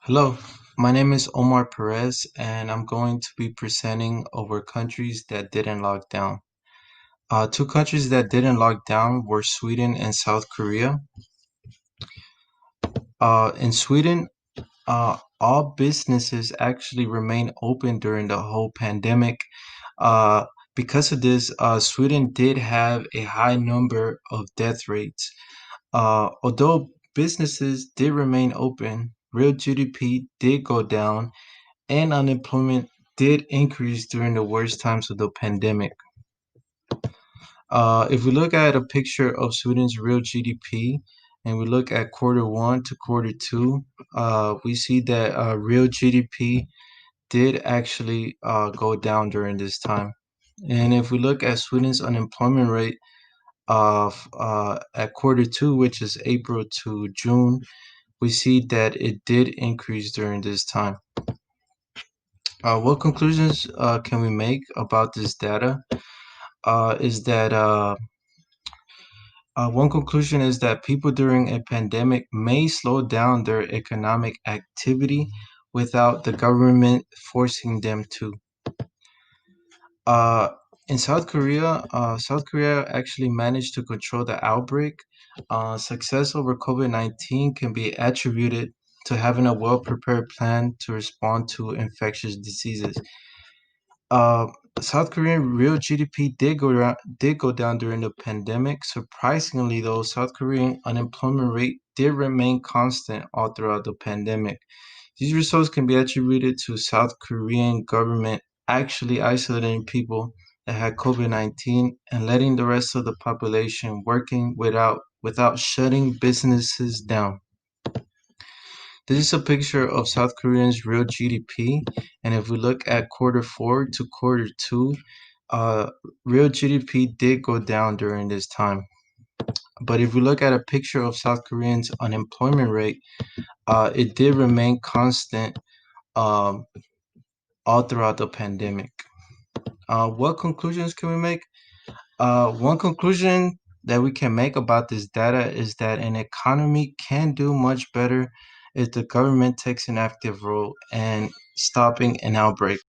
Hello, my name is Omar Perez, and I'm going to be presenting over countries that didn't lock down. Two countries that didn't lock down were Sweden and South Korea. In Sweden, all businesses actually remained open during the whole pandemic. Uh, because of this, Sweden did have a high number of death rates. Although businesses did remain open, real GDP did go down and unemployment did increase during the worst times of the pandemic. If we look at a picture of Sweden's real GDP and we look at quarter one to quarter two, we see that real GDP did actually go down during this time. And if we look at Sweden's unemployment rate of at quarter two, which is April to June, we see that it did increase during this time. What conclusions can we make about this data? Is that One conclusion is that people during a pandemic may slow down their economic activity without the government forcing them to. Uh, in South Korea actually managed to control the outbreak. Success over COVID-19 can be attributed to having a well-prepared plan to respond to infectious diseases. Uh, South Korean real GDP did go down during the pandemic. Surprisingly, though, South Korean unemployment rate did remain constant all throughout the pandemic. These results can be attributed to South Korean government actually isolating people that had COVID-19 and letting the rest of the population working without shutting businesses down. This is a picture of South Korea's real GDP, and if we look at quarter four to quarter two, uh, real GDP did go down during this time. But if we look at a picture of South Korean's unemployment rate, it did remain constant um, all throughout the pandemic. What conclusions can we make? One conclusion that we can make about this data is that an economy can do much better if the government takes an active role in stopping an outbreak.